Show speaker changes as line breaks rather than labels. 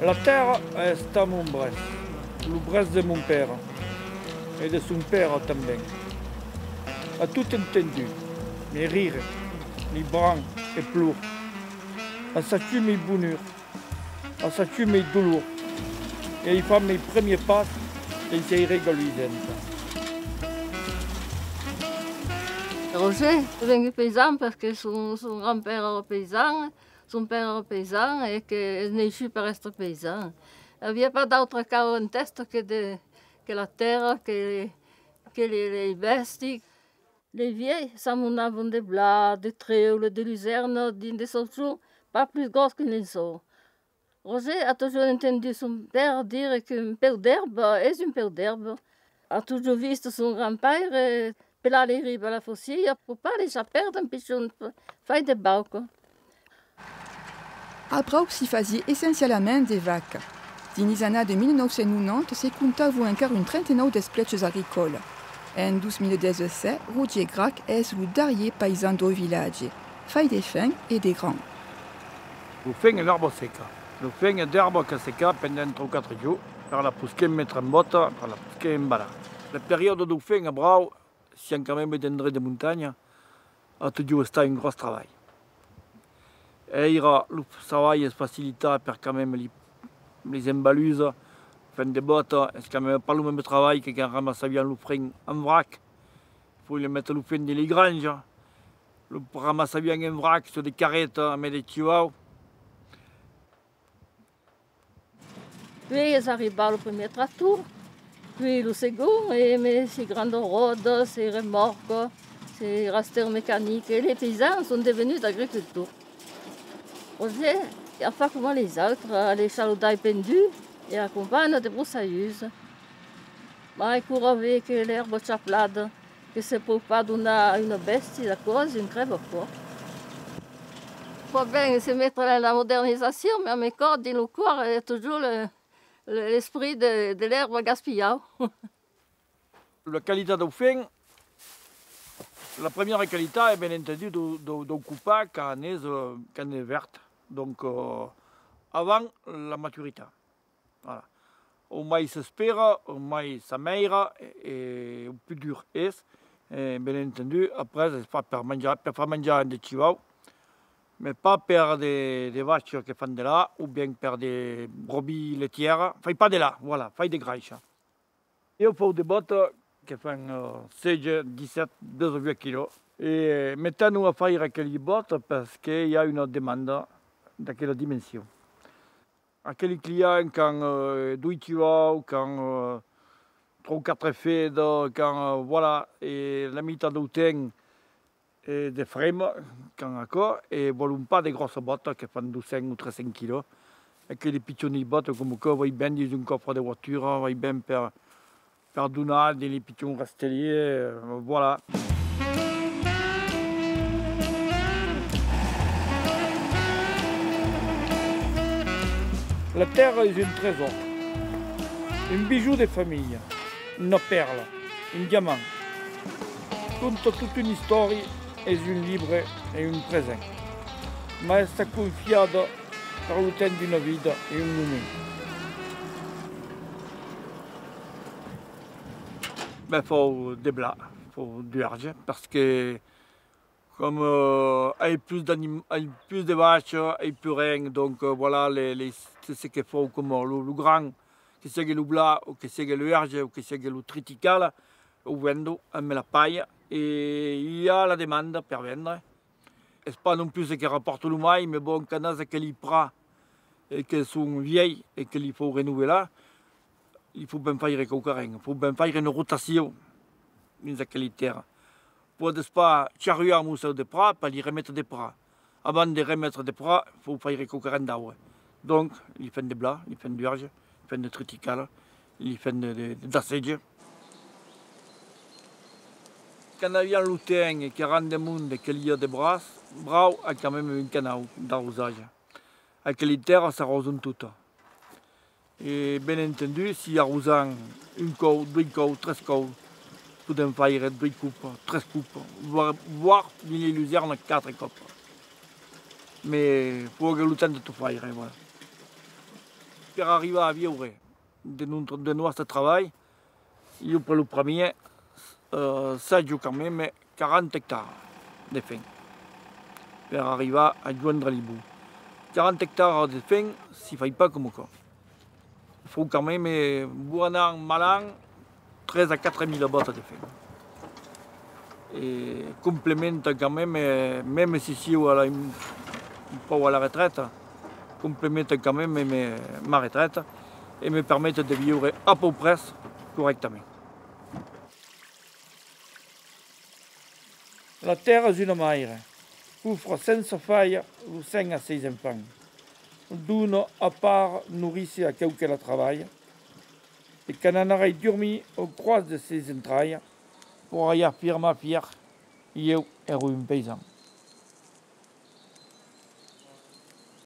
La terre est à mon brest, le brest de mon père et de son père aussi. A tout entendu, les rires, les brans et pleurs, a sachu mes bonheurs, a sachu mes douleurs, et il fait mes premiers pas et il s'est régalé.
Roger est paysan parce que son grand-père era paysan, son père era paysan et qu'il est né pour être paysan. Il n'y avait pas d'autre cas en tête que la terre, que les besties. Les vieilles, ça m'en avait des blas, des trèfles, des luzernes, des autres, pas plus grosses qu'une linceau. Roger a toujours entendu son père dire qu'un peu d'herbe est un peu d'herbe. A toujours vu son grand-père pelar les ribes à la faucille pour pas les perdre un pichon feuille de bauc.
A Brauc s'y faisait essentiellement des vaques. Dins les années de 1990, se comptava encore une trentaine d'espèces agricoles. En 2017, Roger Grac est le dernier paysan du village, fait des fins et des grands.
Le fin est l'arbre sec. Le fin est d'herbe qui seca pendant 3 ou 4 jours, par la pousquer mettre en botte, par la pousquer en bala. La période du fin à Brau, si on quand même d'André de montagne, a toujours été un gros travail. Et le travail est facilité par quand même les embaluses, fin de bottes, c'est quand même pas le même travail que quand on ramasse bien le frein en vrac. Il faut le mettre le fin de les granges, le ramasser bien en vrac sur des carrettes, avec des chihuahuas.
Puis ils arrivent le premier tracteur, puis le second, et ces grandes rodes, ces remorques, ces rasters mécaniques. Et les paysans sont devenus d'agriculteurs. Roger a fait comme les autres, les chaloudailles pendues et accompagne des broussailleuses. Mais il court avec l'herbe chaplade, que c'est pour pas donner une bestie la cause, une crève quoi. Il faut bien se mettre dans la modernisation, mais à mes corps, dans le corps, il y a toujours l'esprit de l'herbe gaspillée.
La qualité du fin, la première qualité est bien entendu du coupa quand elle est verte, donc avant la maturité. Voilà. Au moins s'espère, au moins ça meilleur et au plus dur est. Et bien entendu, après, c'est pas pour faire manger des chihuahuas, mais pas pour des vaches qui font de là, ou bien pour des brebis laitières. Enfin, pas de là, voilà, fait des graisses. Il faut des bottes qui font 16, 17, 2 kg. Et maintenant, nous allons faire quelques bottes parce qu'il y a une demande de quelle dimension. À quel client, quand 2 chihuahuas, quand 3 ou 4 fêtes, quand voilà, et la mitad du temps, et des frames, quand encore, et ne pas des grosses bottes qui font 200 ou 300 kg. Et que les petites bottes, comme ça, vont bien dans un coffre de voiture, vont bien per donner des pitons rasteliers, voilà. La terre est un trésor, un bijou de famille, une perle, un diamant. Toute une histoire est un livre et un présent. Mais c'est confié par le temps d'une vie et un humain. Il faut des blas, il faut du argent, parce que comme il y a plus de vaches, il n'y a plus rien, donc voilà, c'est ce qu'il faut comme le grand, que c'est le blas, ou que c'est le argent, ou que c'est le tritical, ou vendo, on met la paille, et il y a la demande pour vendre. Ce n'est pas non plus ce qui rapporte le maïs, mais bon, quand on a que les prats et qu'ils sont vieilles et qu'il faut renouveler, il faut bien faire il faut bien faire une rotation dans cette terre. Pour ne pas charruer un musée de prats, pour y remettre des prats. Avant de remettre des prats, il faut faire coquerins d'arbres. Donc, ils font des blas, ils font du arge, ils font des triticales, ils font des asséges. Quand on vient le temps et qu'il y a des monde et qu'il y a des bras, Brau a quand même un canal d'arrosage. Avec les terres, ça arrose tout. Et bien entendu, si arrosant une coupe, 2 coupes, 3 coupes, vous pouvez faire 2 coupes, 13 coupes, voire les luzernes 4 coupes. Mais il faut avoir le temps de tout faire. Voilà. per arribar a viure de nostre treball, jo per el premier saig quand même 40 hectares de feina per arribar a joindre l'Ibu. 40 hectares de feina s'hi fa pas com això. Il faut quand même, bon an, mal an, 13 à 4 000 bottes de feina. Et complémente quand même si je suis un peu à la retraite, complémente quand même ma retraite et me permettent de vivre à peu près correctement. La terre est une mère, offre sans faille 5 à 6 enfants. Donne à part nourrice à quelqu'un qui travaille. Et quand on aurait dormi au croise de ses entrailles, pour y affirmer fier, je suis un paysan.